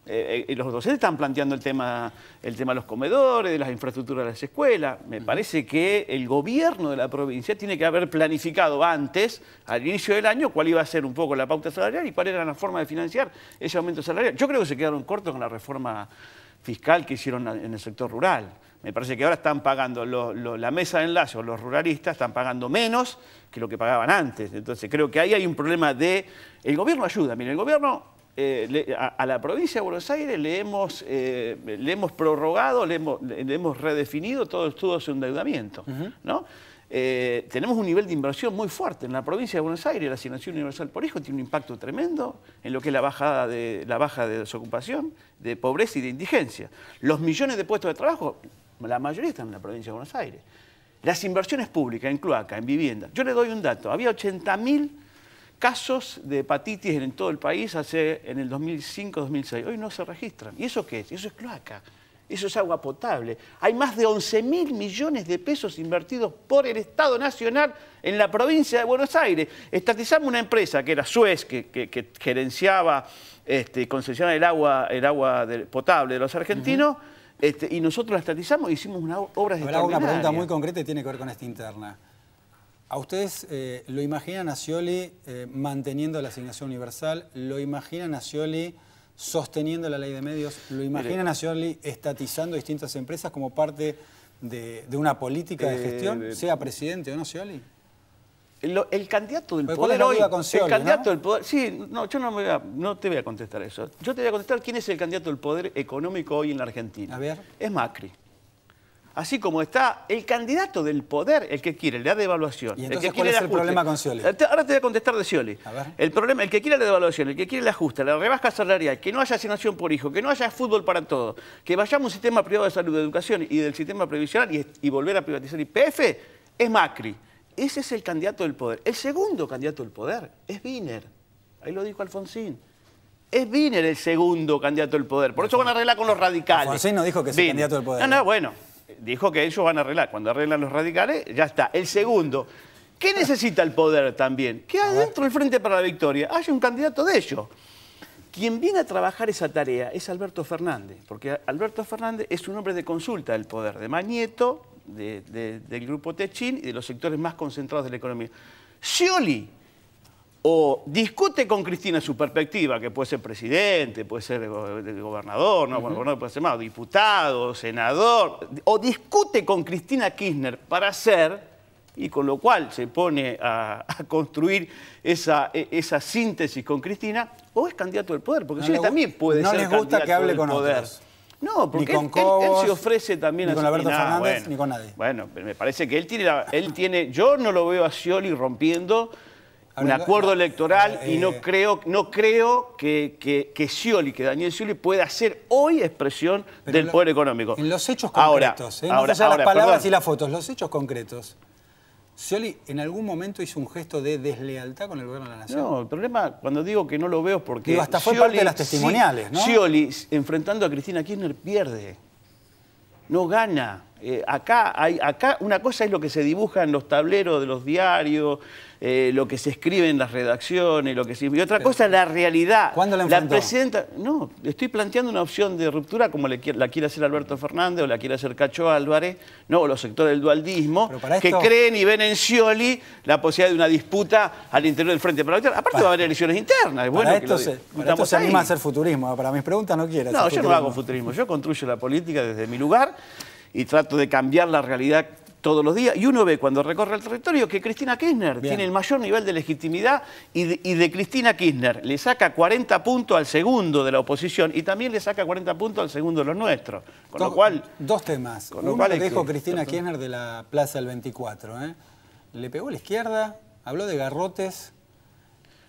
Los docentes están planteando el tema de los comedores, de las infraestructuras de las escuelas. Me parece que el gobierno de la provincia tiene que haber planificado antes, al inicio del año, cuál iba a ser un poco la pauta salarial y cuál era la forma de financiar ese aumento salarial. Yo creo que se quedaron cortos con la reforma fiscal que hicieron en el sector rural. Me parece que ahora están pagando, la mesa de enlace o los ruralistas están pagando menos que lo que pagaban antes. Entonces creo que ahí hay un problema de... El gobierno ayuda. Mire, el gobierno... a la provincia de Buenos Aires le hemos prorrogado, le hemos redefinido todo su endeudamiento, ¿no? Tenemos un nivel de inversión muy fuerte. En la provincia de Buenos Aires la asignación universal por hijo tiene un impacto tremendo en lo que es la baja de desocupación, de pobreza y de indigencia. Los millones de puestos de trabajo, la mayoría están en la provincia de Buenos Aires. Las inversiones públicas en cloaca, en vivienda. Yo le doy un dato, había 80.000 casos de hepatitis en todo el país en el 2005-2006. Hoy no se registran. ¿Y eso qué es? Eso es cloaca. Eso es agua potable. Hay más de 11.000 millones de pesos invertidos por el Estado Nacional en la provincia de Buenos Aires. Estatizamos una empresa que era Suez, que gerenciaba, concesionaba el agua potable de los argentinos, y nosotros la estatizamos y hicimos unas obras extraordinarias. Hago una pregunta muy concreta y tiene que ver con esta interna. ¿A ustedes lo imaginan a Scioli manteniendo la asignación universal? ¿Lo imaginan a Scioli sosteniendo la ley de medios? ¿Lo imaginan a Scioli estatizando distintas empresas como parte de una política de gestión, sea presidente o no Scioli? El candidato del ¿Cuál poder es la hoy... duda con Scioli, el candidato ¿no? del poder... Sí, no, yo no te voy a contestar eso. Yo te voy a contestar quién es el candidato del poder económico hoy en la Argentina. A ver. Es Macri. Así como está el candidato del poder, el que quiere la devaluación. ¿Y el entonces que cuál quiere es el problema con Scioli? Ahora te voy a contestar de Scioli. A ver. El que quiere la devaluación, el que quiere el ajuste, la rebaja salarial, que no haya asignación por hijo, que no haya fútbol para todos, que vayamos a un sistema privado de salud, de educación y del sistema previsional y volver a privatizar YPF, es Macri. Ese es el candidato del poder. El segundo candidato del poder es Wiener. Ahí lo dijo Alfonsín. Es Wiener el segundo candidato del poder. Por eso van a arreglar con los radicales. Alfonsín no dijo que es el candidato del poder. No, bueno. Dijo que ellos van a arreglar. Cuando arreglan los radicales, ya está. El segundo. ¿Qué necesita el poder también? Que adentro del Frente para la Victoria haya un candidato de ellos. Quien viene a trabajar esa tarea es Alberto Fernández, porque Alberto Fernández es un hombre de consulta del poder, de Mañeto, del grupo Techín y de los sectores más concentrados de la economía. Scioli o discute con Cristina su perspectiva, que puede ser presidente, puede ser gobernador, no, gobernador puede ser más, diputado, senador, o discute con Cristina Kirchner para hacer, y con lo cual se pone a construir esa síntesis con Cristina, o es candidato del poder, porque Scioli también puede ser candidato del poder. No les gusta que hable con otros. No, porque ni con Cobos, él se ofrece también ni con Alberto Fernández, ni con nadie. Bueno, me parece que él tiene, yo no lo veo a Scioli rompiendo un acuerdo electoral y no creo que Scioli, que Daniel Scioli pueda ser hoy expresión del poder económico. En los hechos concretos, no las palabras y las fotos, los hechos concretos. ¿Scioli en algún momento hizo un gesto de deslealtad con el gobierno de la Nación? No, el problema, cuando digo que no lo veo, porque... Digo, hasta fue parte de las testimoniales, ¿no? Scioli, enfrentando a Cristina Kirchner, pierde. No gana. Acá una cosa es lo que se dibuja en los tableros de los diarios, lo que se escribe en las redacciones, y otra cosa es la realidad. ¿Cuándo la enfrentó? La presidenta, no, estoy planteando una opción de ruptura como la quiere hacer Alberto Fernández o la quiere hacer Cacho Álvarez, no, los sectores del dualdismo, que creen y ven en Scioli la posibilidad de una disputa al interior del Frente para la Victoria. Aparte va a haber elecciones internas. Bueno, para esto se anima a hacer futurismo. Para mis preguntas no quiere hacer futurismo. Yo no hago futurismo. Yo construyo la política desde mi lugar y trato de cambiar la realidad todos los días. Y uno ve cuando recorre el territorio que Cristina Kirchner tiene el mayor nivel de legitimidad y de Cristina Kirchner le saca 40 puntos al segundo de la oposición y también le saca 40 puntos al segundo de los nuestros. Con lo cual... Dos temas. Uno que dijo Cristina Kirchner de la Plaza del 24. Le pegó a la izquierda, habló de garrotes.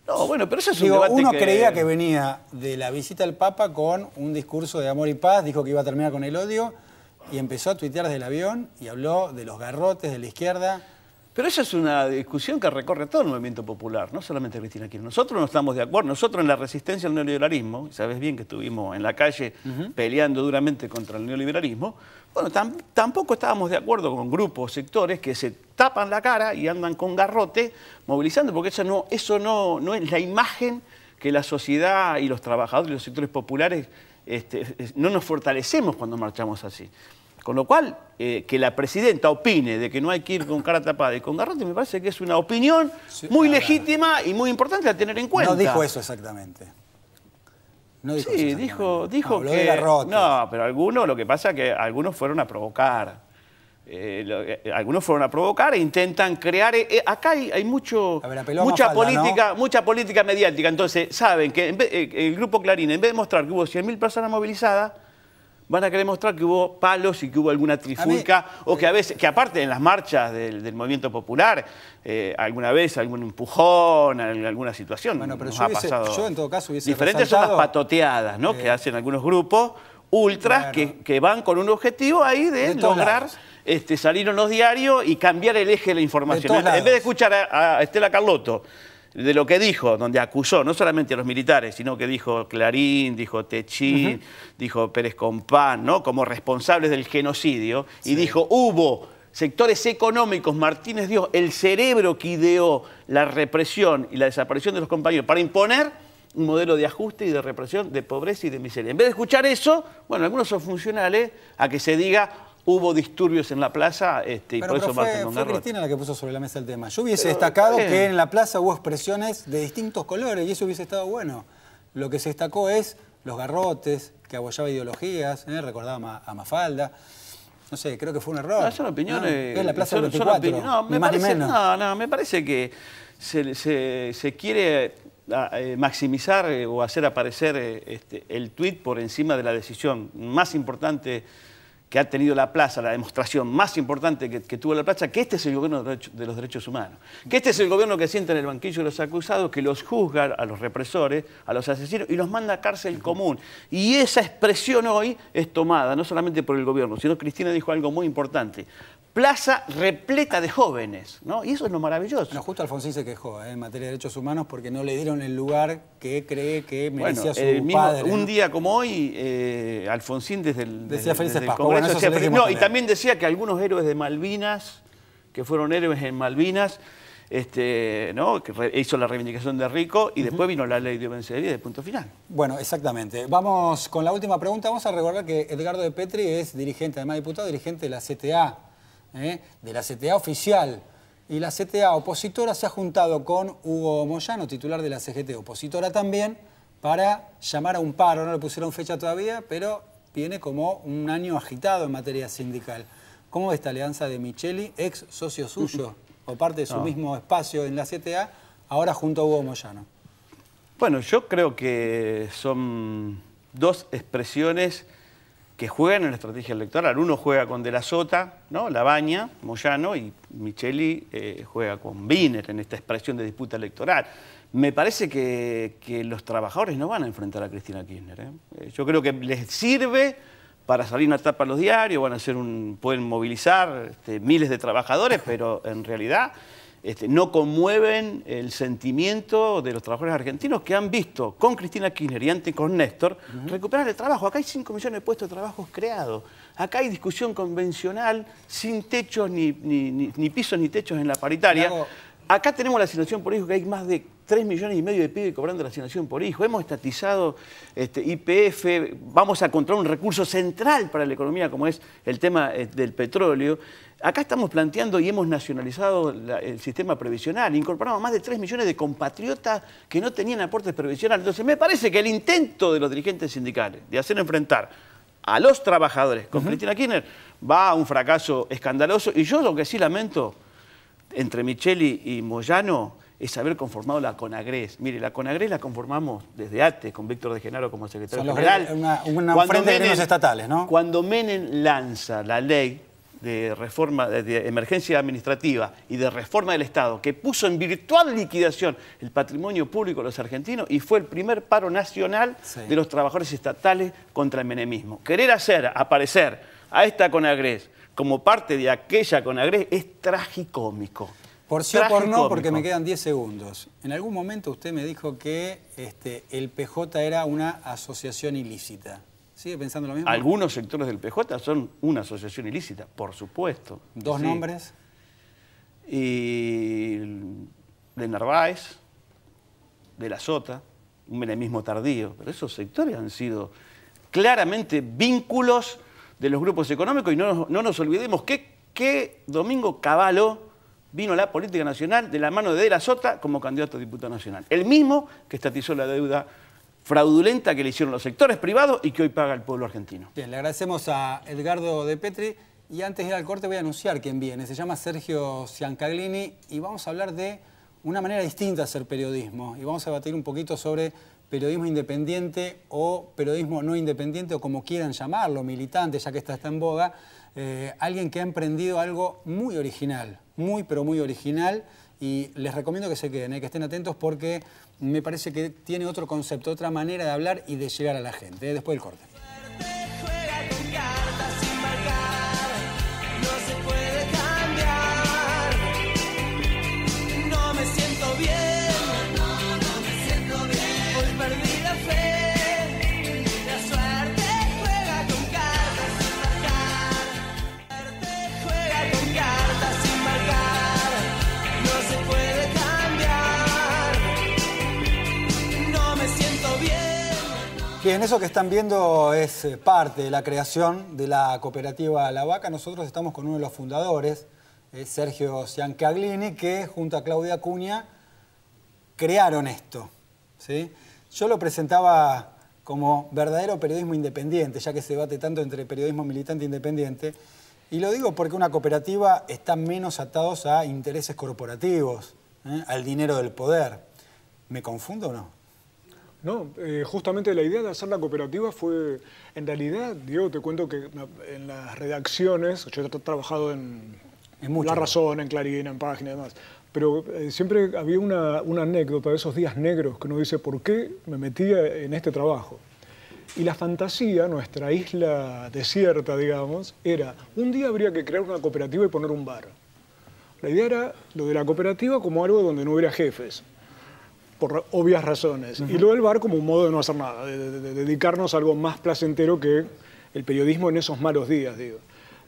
No, bueno, pero eso es un debate uno creía que venía de la visita al Papa con un discurso de amor y paz, dijo que iba a terminar con el odio. Y empezó a tuitear desde el avión y habló de los garrotes de la izquierda. Pero esa es una discusión que recorre todo el movimiento popular, no solamente Cristina Kirchner. Nosotros no estamos de acuerdo, nosotros en la resistencia al neoliberalismo, sabes bien que estuvimos en la calle peleando duramente contra el neoliberalismo, bueno, tampoco estábamos de acuerdo con grupos, sectores que se tapan la cara y andan con garrote movilizando, porque eso no es la imagen que la sociedad y los trabajadores y los sectores populares no nos fortalecemos cuando marchamos así. Con lo cual, que la presidenta opine de que no hay que ir con cara tapada y con garrote, me parece que es una opinión muy legítima y muy importante a tener en cuenta. No dijo eso exactamente. No dijo sí, eso dijo habló que... de garrotes. No, pero algunos, lo que pasa es que algunos fueron a provocar. Algunos fueron a provocar e intentan crear... acá hay mucha política mediática. Entonces, saben que el Grupo Clarín, en vez de mostrar que hubo 100.000 personas movilizadas, van a querer mostrar que hubo palos y que hubo alguna trifulca, o que a veces, que aparte en las marchas del movimiento popular, alguna vez algún empujón, alguna situación bueno, pero nos ha pasado. Yo en todo caso hubiese diferentes resaltado, son las patoteadas, ¿no? Que hacen algunos grupos ultras que van con un objetivo ahí de lograr salir en los diarios y cambiar el eje de la información. En vez de escuchar a Estela Carlotto, de lo que dijo, donde acusó no solamente a los militares, sino que dijo Clarín, dijo Techín, dijo Pérez Compán, ¿no? Como responsables del genocidio, y dijo, hubo sectores económicos, Martínez Dios, el cerebro que ideó la represión y la desaparición de los compañeros para imponer un modelo de ajuste y de represión, de pobreza y de miseria. En vez de escuchar eso, bueno, algunos son funcionales a que se diga hubo disturbios en la plaza y por eso marcan con garrote. Fue Cristina la que puso sobre la mesa el tema. Yo hubiese destacado que en la plaza hubo expresiones de distintos colores y eso hubiese estado bueno. Lo que se destacó es los garrotes, que abollaba ideologías, recordaba a Mafalda. no sé, creo que fue un error. No, son opiniones. ¿No? Es la Plaza del 24, no, ni más ni menos. No, me parece que se quiere maximizar o hacer aparecer el tuit por encima de la decisión más importante que ha tenido la plaza, la demostración más importante que tuvo la plaza, que este es el gobierno de los derechos humanos, que este es el gobierno que sienta en el banquillo de los acusados, que los juzga a los represores, a los asesinos y los manda a cárcel común. Y esa expresión hoy es tomada no solamente por el gobierno, sino Cristina dijo algo muy importante. Plaza repleta de jóvenes, ¿no? Y eso es lo maravilloso. Bueno, justo Alfonsín se quejó en materia de derechos humanos porque no le dieron el lugar que cree que merecía su padre. Un día como hoy, Alfonsín decía Felices Pascua. Congreso, Bueno, decía, y también decía que algunos héroes de Malvinas, que fueron héroes en Malvinas, ¿no? Que hizo la reivindicación de Rico y después vino la ley de Vencería de punto final. Bueno, exactamente. Vamos con la última pregunta. Vamos a recordar que Edgardo de Petri es dirigente, además diputado, dirigente de la CTA. De la CTA oficial. Y la CTA opositora se ha juntado con Hugo Moyano, titular de la CGT, opositora también, para llamar a un paro. No le pusieron fecha todavía, pero viene como un año agitado en materia sindical. ¿Cómo ve esta alianza de Micheli, ex socio suyo, o parte de su mismo espacio en la CTA, ahora junto a Hugo Moyano? Bueno, yo creo que son dos expresiones que juegan en la estrategia electoral. Uno juega con De la Sota, ¿no? Labaña, Moyano, y Micheli juega con Wiener en esta expresión de disputa electoral. Me parece que los trabajadores no van a enfrentar a Cristina Kirchner. Yo creo que les sirve para salir una tapa a los diarios, pueden movilizar miles de trabajadores, pero en realidad no conmueven el sentimiento de los trabajadores argentinos que han visto con Cristina Kirchner y antes con Néstor recuperar el trabajo. Acá hay 5 millones de puestos de trabajo creados. Acá hay discusión convencional sin techos, ni pisos ni techos en la paritaria. Acá tenemos la asignación por hijo, que hay más de 3,5 millones de pibes cobrando la asignación por hijo. Hemos estatizado YPF, vamos a encontrar un recurso central para la economía como es el tema del petróleo. Acá estamos planteando y hemos nacionalizado el sistema previsional. Incorporamos más de 3 millones de compatriotas que no tenían aportes previsionales. Entonces me parece que el intento de los dirigentes sindicales de hacer enfrentar a los trabajadores con Cristina Kirchner va a un fracaso escandaloso. Y yo lo que sí lamento entre Micheli y Moyano es haber conformado la CONAGRES. Mire, la CONAGRES la conformamos desde antes, con Víctor de Genaro como secretario general. Una frente de gremios estatales, ¿no? Cuando Menem lanza la ley de reforma, de emergencia administrativa y de reforma del Estado, que puso en virtual liquidación el patrimonio público de los argentinos y fue el primer paro nacional de los trabajadores estatales contra el menemismo. Querer hacer aparecer a esta CONAGRES como parte de aquella CONAGRES es tragicómico. Por sí o por no, porque me quedan 10 segundos. En algún momento usted me dijo que el PJ era una asociación ilícita. ¿Sigue pensando lo mismo? Algunos sectores del PJ son una asociación ilícita, por supuesto. ¿Dos nombres? Y de Narváez, de la Sota, un menemismo tardío. Pero esos sectores han sido claramente vínculos de los grupos económicos y no nos olvidemos que Domingo Cavallo vino a la política nacional de la mano de la Sota como candidato a diputado nacional. El mismo que estatizó la deuda fraudulenta que le hicieron los sectores privados y que hoy paga el pueblo argentino. Bien, le agradecemos a Edgardo de Petri y antes de ir al corte voy a anunciar quién viene. Se llama Sergio Ciancaglini y vamos a hablar de una manera distinta de hacer periodismo y vamos a debatir un poquito sobre periodismo independiente o periodismo no independiente o como quieran llamarlo, militante, ya que esta está en boga. Alguien que ha emprendido algo muy original, muy pero muy original y les recomiendo que se queden, que estén atentos porque me parece que tiene otro concepto, otra manera de hablar y de llegar a la gente. Después del corte. Bien, eso que están viendo es parte de la creación de la cooperativa La Vaca. Nosotros estamos con uno de los fundadores, Sergio Ciancaglini, que junto a Claudia Acuña crearon esto, ¿sí? Yo lo presentaba como verdadero periodismo independiente, ya que se debate tanto entre periodismo militante e independiente. Y lo digo porque una cooperativa está menos atados a intereses corporativos, al dinero del poder. ¿Me confundo o no? No, justamente la idea de hacer la cooperativa fue, en realidad, Diego, te cuento que en las redacciones, yo he trabajado en La Razón, en Clarín, en Página y demás, pero siempre había una anécdota de esos días negros que uno dice, ¿por qué me metía en este trabajo? Y la fantasía, nuestra isla desierta, digamos, era, un día habría que crear una cooperativa y poner un bar. La idea era lo de la cooperativa como algo donde no hubiera jefes, por obvias razones. Y luego el bar como un modo de no hacer nada, de dedicarnos a algo más placentero que el periodismo en esos malos días, digo.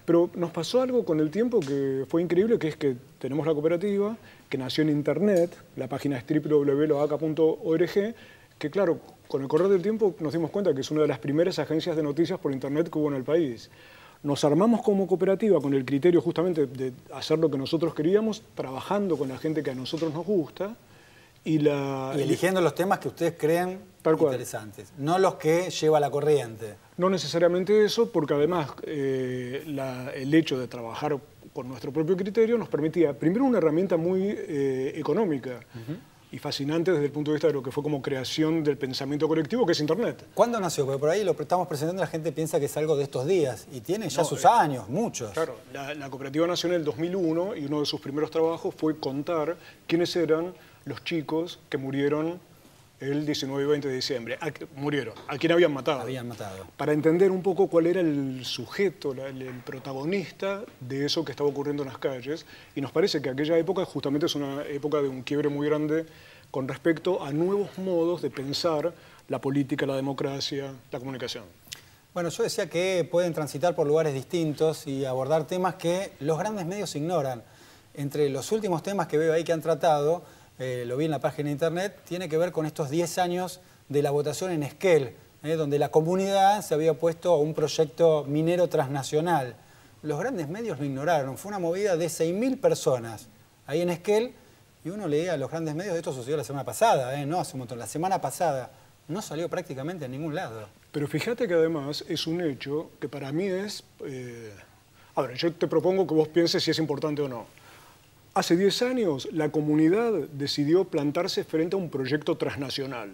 Pero nos pasó algo con el tiempo que fue increíble, que es que tenemos la cooperativa, que nació en Internet, la página es www.loaca.org, que claro, con el correr del tiempo nos dimos cuenta que es una de las primeras agencias de noticias por Internet que hubo en el país. Nos armamos como cooperativa con el criterio justamente de hacer lo que nosotros queríamos, trabajando con la gente que a nosotros nos gusta, y eligiendo los temas que ustedes creen interesantes, no los que lleva la corriente. No necesariamente eso, porque además el hecho de trabajar con nuestro propio criterio nos permitía, primero, una herramienta muy económica y fascinante desde el punto de vista de lo que fue como creación del pensamiento colectivo, que es Internet. ¿Cuándo nació? Porque por ahí lo estamos presentando y la gente piensa que es algo de estos días, y tiene ya sus años, muchos. Claro, la cooperativa nació en el 2001 y uno de sus primeros trabajos fue contar quiénes eran los chicos que murieron el 19 y 20 de diciembre. Murieron, a quién habían matado. Para entender un poco cuál era el sujeto, el protagonista de eso que estaba ocurriendo en las calles. Y nos parece que aquella época justamente es una época de un quiebre muy grande con respecto a nuevos modos de pensar la política, la democracia, la comunicación. Bueno, yo decía que pueden transitar por lugares distintos y abordar temas que los grandes medios ignoran. Entre los últimos temas que veo ahí que han tratado, lo vi en la página de internet, tiene que ver con estos 10 años de la votación en Esquel, donde la comunidad se había opuesto a un proyecto minero transnacional. Los grandes medios lo ignoraron, fue una movida de 6.000 personas ahí en Esquel, y uno leía a los grandes medios, esto sucedió la semana pasada, no hace un montón, la semana pasada, no salió prácticamente a ningún lado. Pero fíjate que además es un hecho que para mí es... A ver, yo te propongo que vos pienses si es importante o no. Hace 10 años la comunidad decidió plantarse frente a un proyecto transnacional.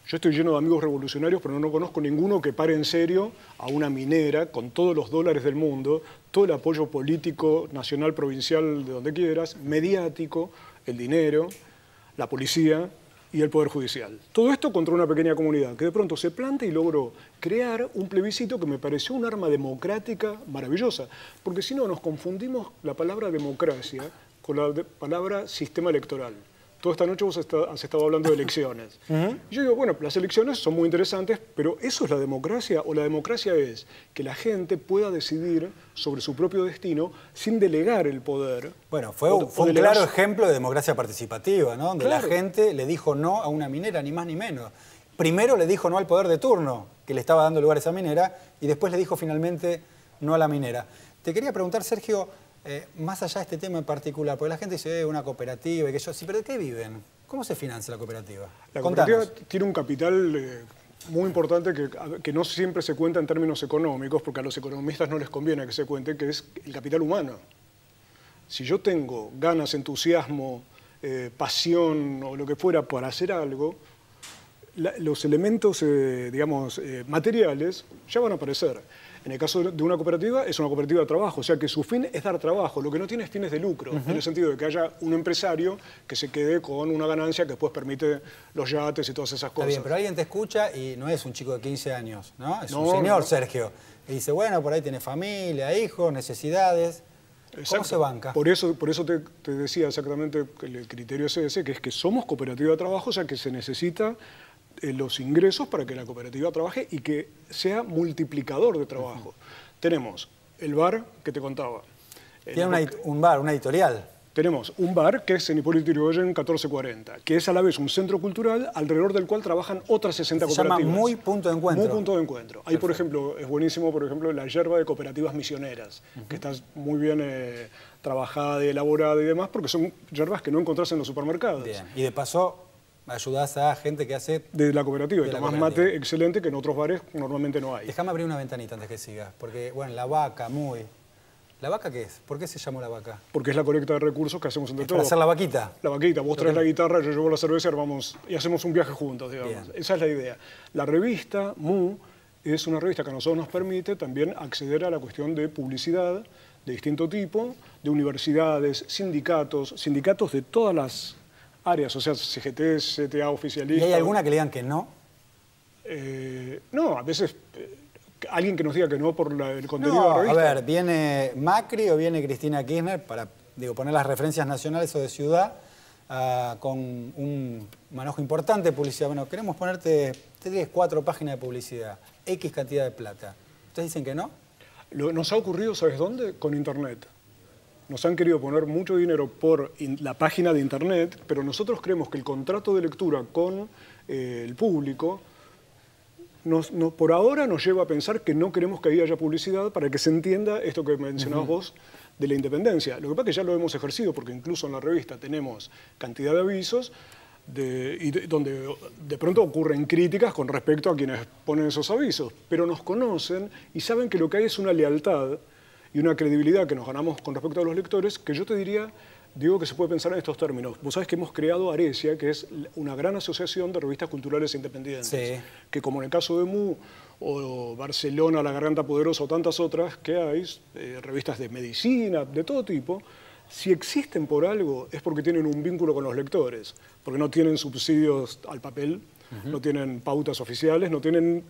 Yo estoy lleno de amigos revolucionarios, pero no conozco ninguno que pare en serio a una minera con todos los dólares del mundo, todo el apoyo político, nacional, provincial, de donde quieras, mediático, el dinero, la policía y el Poder Judicial. Todo esto contra una pequeña comunidad que de pronto se planta y logró crear un plebiscito que me pareció un arma democrática maravillosa. Porque si no, nos confundimos la palabra democracia con la palabra sistema electoral. Toda esta noche vos has estado hablando de elecciones. Y yo digo, bueno, las elecciones son muy interesantes, pero ¿eso es la democracia? ¿O la democracia es que la gente pueda decidir sobre su propio destino sin delegar el poder? Bueno, fue un claro ejemplo de democracia participativa, ¿no? Donde la gente le dijo no a una minera, ni más ni menos. Primero le dijo no al poder de turno, que le estaba dando lugar a esa minera, y después le dijo finalmente no a la minera. Te quería preguntar, Sergio, más allá de este tema en particular, porque la gente dice una cooperativa y que yo, sí, pero ¿de qué viven? ¿Cómo se financia la cooperativa? La cooperativa tiene un capital muy importante que no siempre se cuenta en términos económicos, porque a los economistas no les conviene que se cuente, que es el capital humano. Si yo tengo ganas, entusiasmo, pasión o lo que fuera para hacer algo, los elementos, digamos, materiales ya van a aparecer. En el caso de una cooperativa, es una cooperativa de trabajo, o sea que su fin es dar trabajo, lo que no tiene es fines de lucro, en el sentido de que haya un empresario que se quede con una ganancia que después permite los yates y todas esas cosas. Está bien, pero alguien te escucha y no es un chico de 15 años, ¿no? Es un señor, Sergio. Y dice, bueno, por ahí tiene familia, hijos, necesidades. Exacto. ¿Cómo se banca? Por eso te decía exactamente que el criterio es ese, que es que somos cooperativa de trabajo, o sea que se necesita los ingresos para que la cooperativa trabaje y que sea multiplicador de trabajo. Tenemos el bar que te contaba. Tiene un bar, una editorial. Tenemos un bar que es en Hipólito Yrigoyen 1440, que es a la vez un centro cultural alrededor del cual trabajan otras 60 cooperativas. Se llama Muy Punto de Encuentro. Muy Punto de Encuentro. Ahí, por ejemplo, es buenísimo, por ejemplo, la yerba de cooperativas misioneras, que está muy bien trabajada y elaborada y demás, porque son yerbas que no encontrás en los supermercados. Bien. Y de paso ayudás a gente que hace... De la cooperativa, y tomás mate excelente que en otros bares normalmente no hay. Déjame abrir una ventanita antes que sigas, porque, bueno, La Vaca, Muy... ¿La vaca qué es? ¿Por qué se llamó La Vaca? Porque es la colecta de recursos que hacemos entre todos. ¿Para hacer la vaquita? La vaquita. Vos traes la guitarra, yo llevo la cerveza y hacemos un viaje juntos, digamos. Bien. Esa es la idea. La revista Mu es una revista que a nosotros nos permite también acceder a la cuestión de publicidad de distinto tipo, de universidades, sindicatos de todas las áreas, o sea, CGT, CTA, oficialista. ¿Y hay alguna que le digan que no? No, a veces alguien que nos diga que no por el contenido de la No, revista. a ver, ¿viene Macri o viene Cristina Kirchner para poner las referencias nacionales o de ciudad con un manojo importante de publicidad? Bueno, queremos ponerte 3, 4 páginas de publicidad, X cantidad de plata. ¿Ustedes dicen que no? Nos ha ocurrido, ¿sabes dónde? Con Internet. Nos han querido poner mucho dinero por la página de Internet, pero nosotros creemos que el contrato de lectura con el público por ahora nos lleva a pensar que no queremos que ahí haya publicidad para que se entienda esto que mencionabas vos de la independencia. Lo que pasa es que ya lo hemos ejercido, porque incluso en la revista tenemos cantidad de avisos donde de pronto ocurren críticas con respecto a quienes ponen esos avisos, pero nos conocen y saben que lo que hay es una lealtad y una credibilidad que nos ganamos con respecto a los lectores, que yo te diría, digo que se puede pensar en estos términos. Vos sabés que hemos creado Aresia, que es una gran asociación de revistas culturales independientes, sí, que como en el caso de Mu, o Barcelona, La Garganta Poderosa, o tantas otras que hay, revistas de medicina, de todo tipo, si existen por algo es porque tienen un vínculo con los lectores, porque no tienen subsidios al papel, no tienen pautas oficiales, no tienen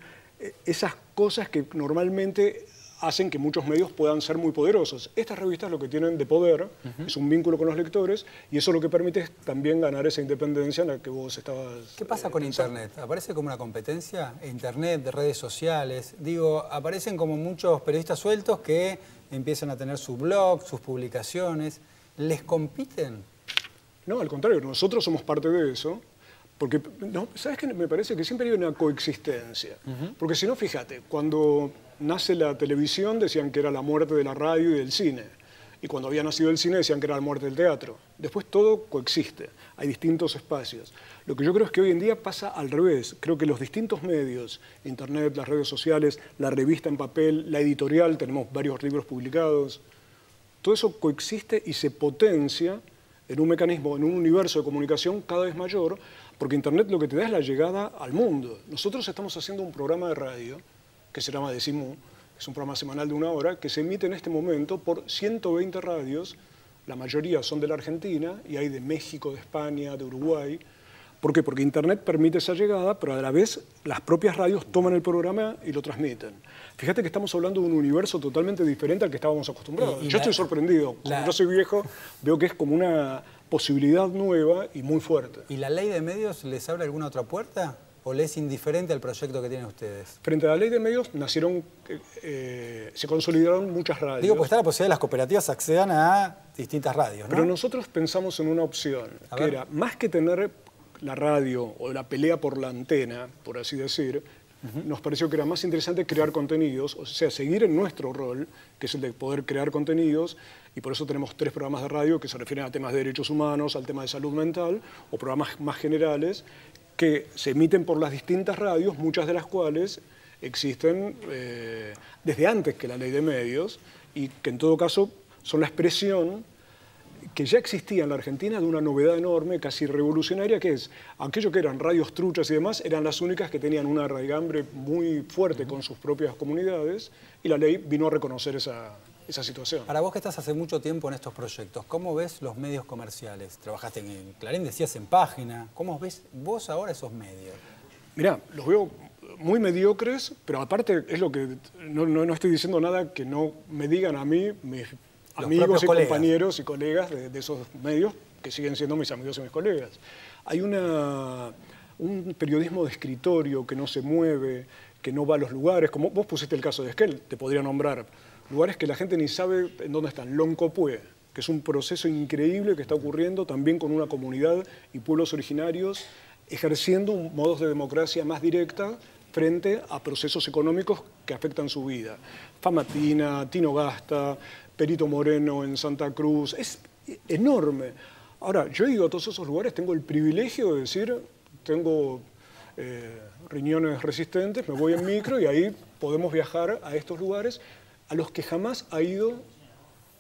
esas cosas que normalmente hacen que muchos medios puedan ser muy poderosos. Estas revistas lo que tienen de poder es un vínculo con los lectores, y eso lo que permite es también ganar esa independencia en la que vos estabas... ¿Qué pasa con Internet? ¿Aparece como una competencia? Internet, redes sociales. Digo, aparecen como muchos periodistas sueltos que empiezan a tener su blog, sus publicaciones. ¿Les compiten? No, al contrario, nosotros somos parte de eso. Porque, no, ¿sabes qué? Me parece que siempre hay una coexistencia. Porque si no, fíjate, cuando nace la televisión decían que era la muerte de la radio y del cine. Y cuando había nacido el cine decían que era la muerte del teatro. Después todo coexiste, hay distintos espacios. Lo que yo creo es que hoy en día pasa al revés. Creo que los distintos medios, Internet, las redes sociales, la revista en papel, la editorial, tenemos varios libros publicados, todo eso coexiste y se potencia en un mecanismo, en un universo de comunicación cada vez mayor, porque Internet lo que te da es la llegada al mundo. Nosotros estamos haciendo un programa de radio que se llama Decimú, es un programa semanal de 1 hora, que se emite en este momento por 120 radios, la mayoría son de la Argentina, y hay de México, de España, de Uruguay. ¿Por qué? Porque Internet permite esa llegada, pero a la vez las propias radios toman el programa y lo transmiten. Fíjate que estamos hablando de un universo totalmente diferente al que estábamos acostumbrados. Yo estoy sorprendido. Como yo soy viejo, veo que es como una posibilidad nueva y muy fuerte. ¿Y la ley de medios les abre alguna otra puerta? ¿O le es indiferente al proyecto que tienen ustedes? Frente a la ley de medios nacieron, se consolidaron muchas radios. Digo, pues está la posibilidad de que las cooperativas accedan a distintas radios, ¿no? Pero nosotros pensamos en una opción, que era, más que tener la radio o la pelea por la antena, por así decir, nos pareció que era más interesante crear contenidos, o sea, seguir en nuestro rol, que es el de poder crear contenidos, y por eso tenemos 3 programas de radio que se refieren a temas de derechos humanos, al tema de salud mental, o programas más generales, que se emiten por las distintas radios, muchas de las cuales existen desde antes que la ley de medios, y que en todo caso son la expresión que ya existía en la Argentina de una novedad enorme, casi revolucionaria, que es, aquello que eran radios truchas y demás, eran las únicas que tenían una raigambre muy fuerte con sus propias comunidades, y la ley vino a reconocer esa situación. Para vos que estás hace mucho tiempo en estos proyectos, ¿cómo ves los medios comerciales? Trabajaste en Clarín, decías en Página. ¿Cómo ves vos ahora esos medios? Mirá, los veo muy mediocres, pero aparte es lo que no estoy diciendo nada que no me digan a mí, mis amigos y compañeros y colegas de esos medios, que siguen siendo mis amigos y mis colegas. Hay un periodismo de escritorio que no se mueve, que no va a los lugares, como vos pusiste el caso de Esquel, te podría nombrar lugares que la gente ni sabe en dónde están. Loncopué, que es un proceso increíble que está ocurriendo también con una comunidad y pueblos originarios ejerciendo modos de democracia más directa frente a procesos económicos que afectan su vida. Famatina, Tinogasta, Perito Moreno en Santa Cruz, es enorme. Ahora, yo he ido a todos esos lugares, tengo el privilegio de decir, tengo riñones resistentes, me voy en micro y ahí podemos viajar a estos lugares a los que jamás ha ido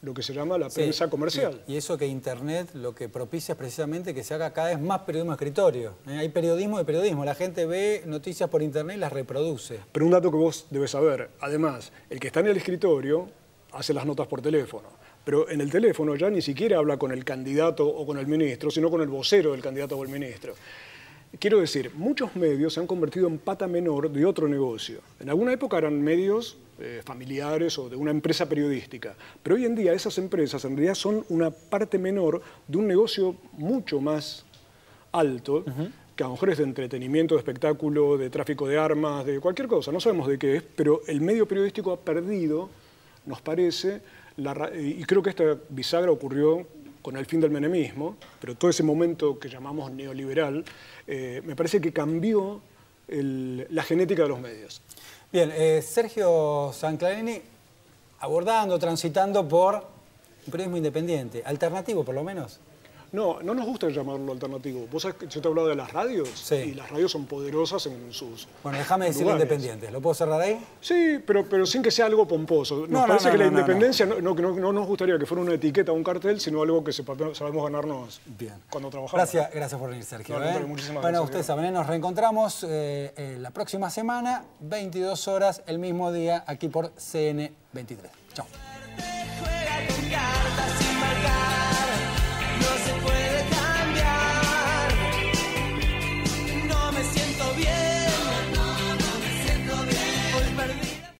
lo que se llama la prensa comercial. Y eso que Internet lo que propicia es precisamente que se haga cada vez más periodismo de escritorio. Hay periodismo de periodismo. La gente ve noticias por Internet y las reproduce. Pero un dato que vos debes saber, además, el que está en el escritorio hace las notas por teléfono. Pero en el teléfono ya ni siquiera habla con el candidato o con el ministro, sino con el vocero del candidato o el ministro. Quiero decir, muchos medios se han convertido en pata menor de otro negocio. En alguna época eran medios familiares o de una empresa periodística, pero hoy en día esas empresas en realidad son una parte menor de un negocio mucho más alto, que a lo mejor es de entretenimiento, de espectáculo, de tráfico de armas, de cualquier cosa, no sabemos de qué es, pero el medio periodístico ha perdido, nos parece, y creo que esta bisagra ocurrió con el fin del menemismo, pero todo ese momento que llamamos neoliberal, me parece que cambió la genética de los medios. Bien, Sergio Zanclarini, abordando, transitando por un periodismo independiente, alternativo por lo menos. No, no nos gusta llamarlo alternativo. Vos sabés que yo te he hablado de las radios, sí, y las radios son poderosas en sus Bueno, déjame decir lugares. independientes. ¿Lo puedo cerrar ahí? Sí, pero sin que sea algo pomposo. Nos parece que la independencia no nos gustaría que fuera una etiqueta o un cartel, sino algo que sabemos ganarnos cuando trabajamos. Gracias por venir, Sergio. Muchísimas bueno, gracias. Ustedes saben, nos reencontramos la próxima semana, 22 horas, el mismo día, aquí por CN23. Chao.